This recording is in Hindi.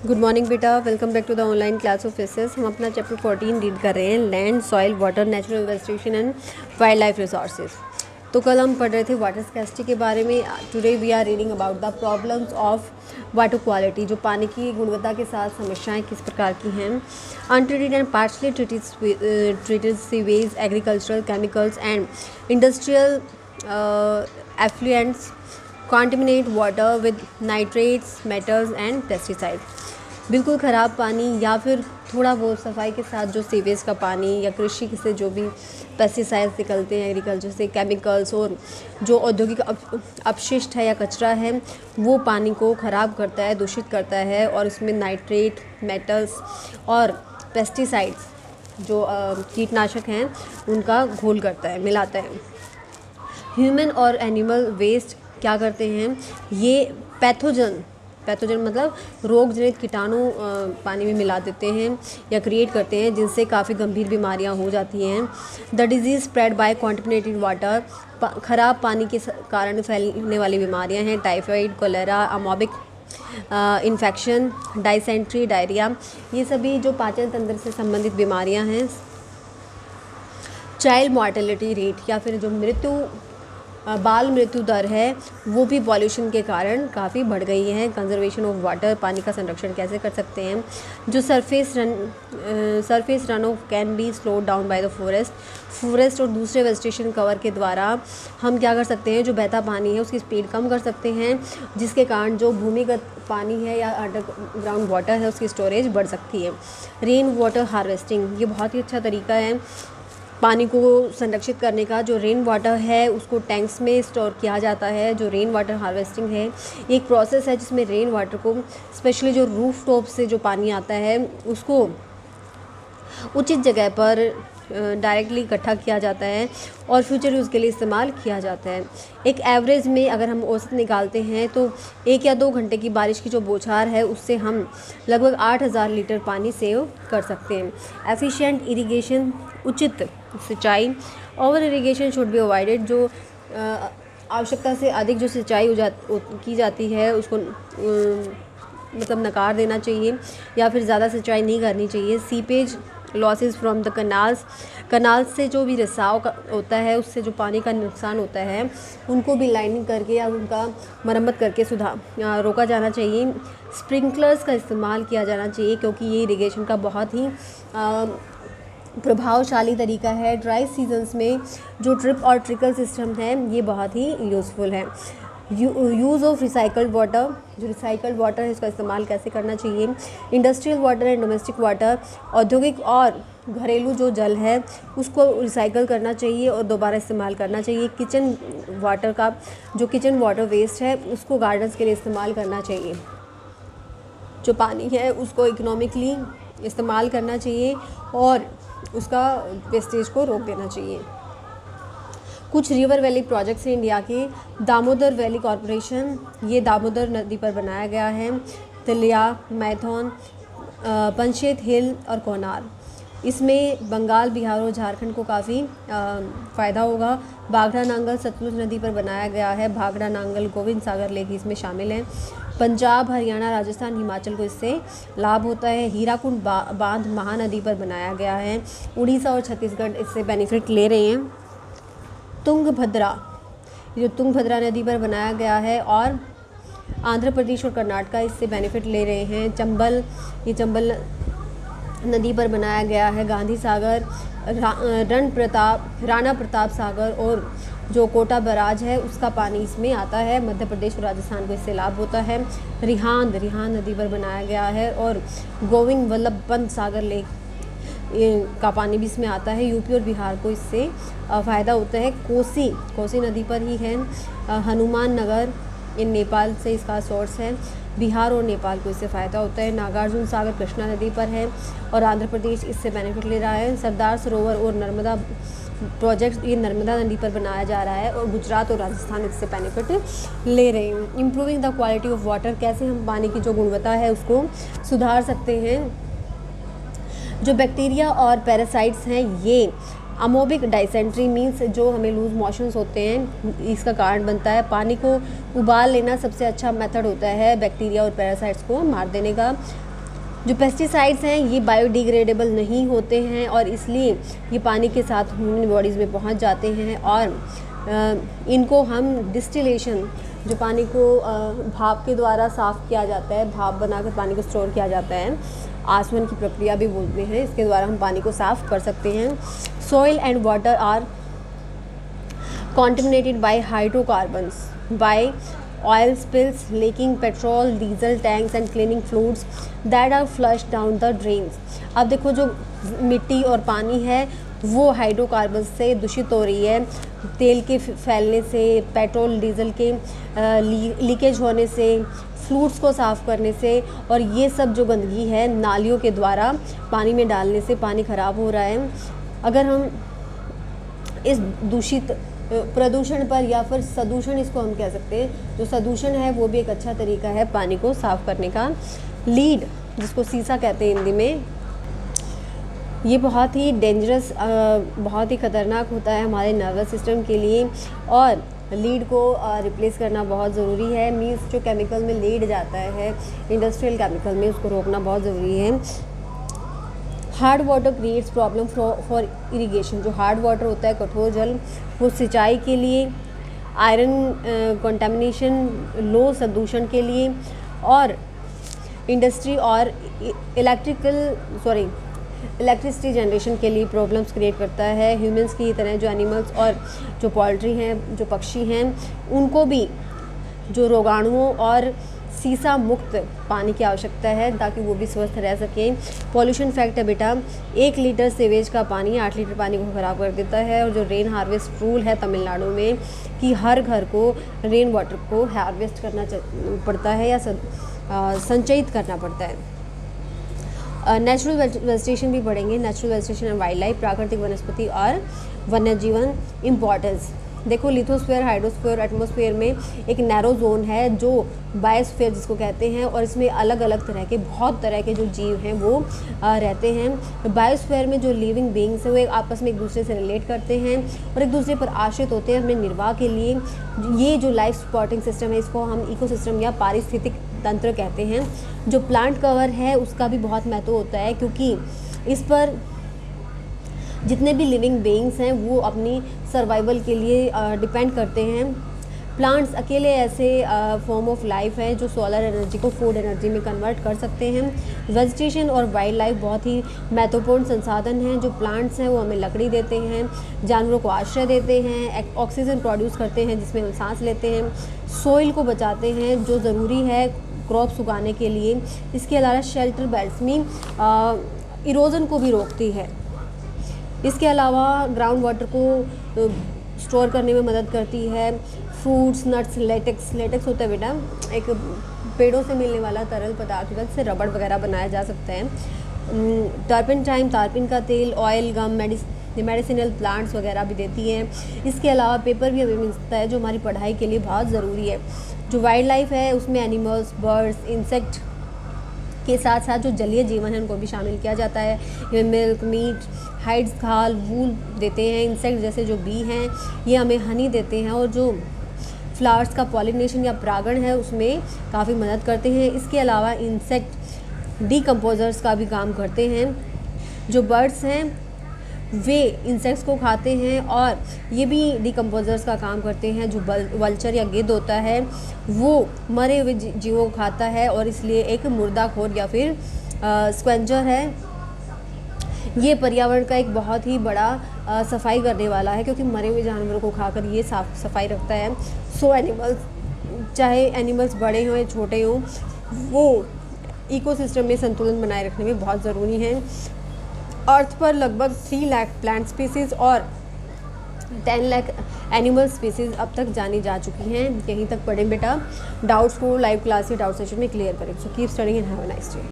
गुड मॉर्निंग बेटा, welcome back to the online class of physics. हम अपना चैप्टर 14 रीड कर रहे हैं, land, soil, water, natural vegetation and wildlife resources. तो कल हम पढ़ रहे थे वाटर स्कैर्सिटी के बारे में। Today we are reading about the problems of water quality, जो पानी की गुणवत्ता के साथ समस्याएं किस प्रकार की हैं। Untreated and partially treated sewage, agricultural chemicals and industrial effluents contaminate water with nitrates, metals and pesticides। बिल्कुल ख़राब पानी या फिर थोड़ा बहुत सफाई के साथ जो सीवेज का पानी या कृषि से जो भी पेस्टिसाइड्स निकलते हैं, एग्रीकल्चर से केमिकल्स और जो औद्योगिक अपशिष्ट है या कचरा है, वो पानी को ख़राब करता है, दूषित करता है और उसमें नाइट्रेट, मेटल्स और पेस्टिसाइड्स जो कीटनाशक हैं उनका घोल करता है, मिलाता है। ह्यूमन और एनिमल वेस्ट क्या करते हैं, ये पैथोजन मतलब रोग जनित कीटाणु पानी में मिला देते हैं या क्रिएट करते हैं, जिनसे काफ़ी गंभीर बीमारियां हो जाती हैं। The disease spread by contaminated water, ख़राब पानी के कारण फैलने वाली बीमारियां हैं typhoid, cholera, amoebic infection, dysentery, diarrhoea, ये सभी जो पाचन तंत्र से संबंधित बीमारियां हैं। चाइल्ड मॉर्टेलिटी रेट या फिर जो बाल मृत्यु दर है, वो भी पॉल्यूशन के कारण काफ़ी बढ़ गई है। कंजर्वेशन ऑफ वाटर, पानी का संरक्षण कैसे कर सकते हैं। जो surface run of can be slow down by the forest और दूसरे वेजिटेशन कवर के द्वारा हम क्या कर सकते हैं, जो बहता पानी है उसकी स्पीड कम कर सकते हैं, जिसके कारण जो भूमिगत पानी है या अंडरग्राउंड वाटर है उसकी स्टोरेज बढ़ सकती है। रेन वाटर हार्वेस्टिंग, ये बहुत ही अच्छा तरीका है पानी को संरक्षित करने का। जो रेन वाटर है उसको टैंक्स में स्टोर किया जाता है। जो रेन वाटर हार्वेस्टिंग है, एक प्रोसेस है जिसमें रेन वाटर को स्पेशली जो रूफ टॉप से जो पानी आता है उसको उचित जगह पर डायरेक्टली इकट्ठा किया जाता है और फ्यूचर यूज़ के लिए इस्तेमाल किया जाता है। एक एवरेज में अगर हम औसत निकालते हैं तो 1 या 2 घंटे की बारिश की जो बौछार है उससे हम लगभग 8000 लीटर पानी सेव कर सकते हैं। एफिशिएंट इरिगेशन, उचित सिंचाई, over irrigation should be avoided, जो आवश्यकता से अधिक जो सिंचाई की जाती है उसको मतलब नकार देना चाहिए या फिर ज़्यादा सिंचाई नहीं करनी चाहिए। Seepage losses from the canals से जो भी रिसाव होता है, उससे जो पानी का नुकसान होता है, उनको भी लाइनिंग करके या उनका मरम्मत करके रोका जाना चाहिए। स्प्रिंकलर्स का इस्तेमाल किया जाना चाहिए क्योंकि ये इरिगेशन का बहुत ही प्रभावशाली तरीका है। ड्राई सीजन्स में जो ड्रिप और ट्रिकल सिस्टम है ये बहुत ही यूज़फुल है। यूज़ ऑफ रिसाइकल्ड वाटर, जो रिसाइकल्ड वाटर है उसका इस्तेमाल कैसे करना चाहिए। Industrial water and domestic water, औद्योगिक और घरेलू जो जल है उसको रिसाइकल करना चाहिए और दोबारा इस्तेमाल करना चाहिए। किचन वाटर का जो किचन वाटर वेस्ट है उसको गार्डन्स के लिए इस्तेमाल करना चाहिए। जो पानी है उसको इकोनॉमिकली इस्तेमाल करना चाहिए और उसका वेस्टेज को रोक देना चाहिए। कुछ रिवर वैली प्रोजेक्ट्स हैं इंडिया के। दामोदर वैली कॉरपोरेशन, ये दामोदर नदी पर बनाया गया है। तिलिया, मैथन, पंचेत हिल और कोनार, इसमें बंगाल, बिहार और झारखंड को काफ़ी फ़ायदा होगा। भाखड़ा नांगल सतलुज नदी पर बनाया गया है। भाखड़ा नांगल, गोविंद सागर लेक इसमें शामिल हैं। पंजाब, हरियाणा, राजस्थान, हिमाचल को इससे लाभ होता है। हीराकुंड बांध महानदी पर बनाया गया है। उड़ीसा और छत्तीसगढ़ इससे बेनिफिट ले रहे हैं। तुंगभद्रा, जो तुंगभद्रा नदी पर बनाया गया है और आंध्र प्रदेश और कर्नाटक इससे बेनिफिट ले रहे हैं। चंबल, ये चंबल नदी पर बनाया गया है। गांधी सागर, राणा प्रताप सागर और जो कोटा बराज है उसका पानी इसमें आता है। मध्य प्रदेश और राजस्थान को इससे लाभ होता है। रिहांद नदी पर बनाया गया है और गोविंद वल्लभ पंत सागर लेक का पानी भी इसमें आता है। यूपी और बिहार को इससे फ़ायदा होता है। कोसी नदी पर ही है। हनुमान नगर इन नेपाल से इसका सोर्स है। बिहार और नेपाल को इससे फ़ायदा होता है। नागार्जुन सागर कृष्णा नदी पर है और आंध्र प्रदेश इससे बेनिफिट ले रहा है। सरदार सरोवर और नर्मदा प्रोजेक्ट ये नर्मदा नदी पर बनाया जा रहा है और गुजरात और राजस्थान इससे बेनिफिट ले रहे हैं। Improving the quality of water, कैसे हम पानी की जो गुणवत्ता है उसको सुधार सकते हैं। जो बैक्टीरिया और पैरासाइट्स हैं, ये अमोबिक डाइसेंट्री मीन्स जो हमें लूज मोशंस होते हैं इसका कारण बनता है। पानी को उबाल लेना सबसे अच्छा मेथड होता है बैक्टीरिया और पैरासाइट्स को मार देने का। जो पेस्टिसाइड्स हैं ये बायोडिग्रेडेबल नहीं होते हैं और इसलिए ये पानी के साथ ह्यूमन बॉडीज़ में पहुंच जाते हैं और इनको हम डिस्टिलेशन, जो पानी को भाप के द्वारा साफ़ किया जाता है, भाप बनाकर पानी को स्टोर किया जाता है, आसवन की प्रक्रिया भी बोलते हैं, इसके द्वारा हम पानी को साफ़ कर सकते हैं। Soil and water are contaminated by hydrocarbons, by oil spills, leaking petrol, diesel tanks and cleaning fluids that are flushed down the drains। अब देखो जो मिट्टी और पानी है वो हाइड्रोकार्बन से दूषित हो रही है, तेल के फैलने से, पेट्रोल डीजल के लीकेज होने से, फ्लूड्स को साफ़ करने से, और ये सब जो गंदगी है नालियों के द्वारा पानी में डालने से पानी ख़राब हो रहा है। अगर हम इस दूषित प्रदूषण पर, या फिर सदूषण इसको हम कह सकते हैं, जो सदूषण है वो भी एक अच्छा तरीका है पानी को साफ़ करने का। लीड, जिसको सीसा कहते हैं हिंदी में, ये बहुत ही डेंजरस, बहुत ही ख़तरनाक होता है हमारे नर्वस सिस्टम के लिए, और लीड को रिप्लेस करना बहुत ज़रूरी है। मीन्स जो केमिकल में लीड जाता है इंडस्ट्रियल केमिकल में, उसको रोकना बहुत ज़रूरी है। Hard water creates problem for irrigation, जो हार्ड वाटर होता है, कठोर जल, वो सिंचाई के लिए, आयरन कंटामिनेशन, लो प्रदूषण के लिए, और इंडस्ट्री और इलेक्ट्रिसिटी जनरेशन के लिए प्रॉब्लम्स क्रिएट करता है। ह्यूमंस की तरह जो एनिमल्स और जो पोल्ट्री हैं, जो पक्षी हैं, उनको भी जो रोगाणुओं और सीसा मुक्त पानी की आवश्यकता है ताकि वो भी स्वस्थ रह सकें। पॉल्यूशन फैक्ट है बेटा, 1 लीटर सीवेज का पानी 8 लीटर पानी को ख़राब कर देता है। और जो रेन हार्वेस्ट रूल है तमिलनाडु में कि हर घर को रेन वाटर को हार्वेस्ट करना पड़ता है या संचयित करना पड़ता है। नेचुरल वेजिटेशन भी बढ़ेंगे, natural vegetation and wild life, प्राकृतिक वनस्पति और वन्य जीवन। इम्पॉर्टेंस देखो, लिथोस्फीयर, हाइड्रोस्फीयर, एटमॉस्फेयर में एक नैरो जोन है जो बायोस्फीयर जिसको कहते हैं, और इसमें अलग अलग तरह के, बहुत तरह के जो जीव हैं वो रहते हैं। बायोस्फीयर में जो लिविंग बीइंग्स हैं वो आपस में एक दूसरे से रिलेट करते हैं और एक दूसरे पर आश्रित होते हैं अपने निर्वाह के लिए। ये जो लाइफ सपोर्टिंग सिस्टम है इसको हम इकोसिस्टम या पारिस्थितिक तंत्र कहते हैं। जो प्लांट कवर है उसका भी बहुत महत्व होता है, क्योंकि इस पर जितने भी लिविंग बीइंग्स हैं वो अपनी सर्वाइवल के लिए डिपेंड करते हैं। प्लांट्स अकेले ऐसे फॉर्म ऑफ लाइफ है जो सोलर एनर्जी को फूड एनर्जी में कन्वर्ट कर सकते हैं। वेजिटेशन और वाइल्ड लाइफ बहुत ही महत्वपूर्ण संसाधन हैं। जो प्लांट्स हैं वो हमें लकड़ी देते हैं, जानवरों को आश्रय देते हैं, ऑक्सीजन प्रोड्यूस करते हैं जिसमें हम सांस लेते हैं, सोइल को बचाते हैं जो ज़रूरी है क्रॉप्स उगाने के लिए। इसके अलावा शेल्टर बेल्ट्स में इरोजन को भी रोकती है। इसके अलावा ग्राउंड वाटर को स्टोर करने में मदद करती है। फ्रूट्स, नट्स, लेटेक्स होता है बेटा, एक पेड़ों से मिलने वाला तरल पदार्थ जिससे रबड़ वगैरह बनाया जा सकता है। टर्पेंटाइन, तारपिन का तेल, ऑयल, गम, मेडिसिनल प्लांट्स वगैरह भी देती हैं। इसके अलावा पेपर भी हमें मिलता है जो हमारी पढ़ाई के लिए बहुत ज़रूरी है। जो वाइल्ड लाइफ है उसमें एनिमल्स, बर्ड्स, इंसेक्ट के साथ साथ जो जलीय जीवन है उनको भी शामिल किया जाता है। ये मिल्क, मीट, हाइड्स, खाल, वूल देते हैं। इंसेक्ट जैसे जो बी हैं ये हमें हनी देते हैं और जो फ्लावर्स का पॉलिनेशन या परागण है उसमें काफ़ी मदद करते हैं। इसके अलावा इंसेक्ट डीकम्पोजर्स का भी काम करते हैं। जो बर्ड्स हैं वे इंसेक्ट्स को खाते हैं और ये भी डीकम्पोजर्स का काम करते हैं। जो वल्चर या गिद्ध होता है वो मरे हुए जीवों को खाता है और इसलिए एक मुर्दाखोर या फिर स्क्वेंजर है। ये पर्यावरण का एक बहुत ही बड़ा सफाई करने वाला है क्योंकि मरे हुए जानवरों को खाकर ये साफ सफाई रखता है। सो एनिमल्स, चाहे एनिमल्स बड़े हों या छोटे हों, वो इकोसिस्टम में संतुलन बनाए रखने में बहुत ज़रूरी हैं। अर्थ पर लगभग 3 लाख प्लांट स्पीसीज़ और 10 लाख एनिमल स्पीसीज़ अब तक जानी जा चुकी हैं। यहीं तक पढ़ें बेटा। डाउट्स को लाइव क्लास के डाउट सेशन में क्लियर करें। So keep studying and have a nice day.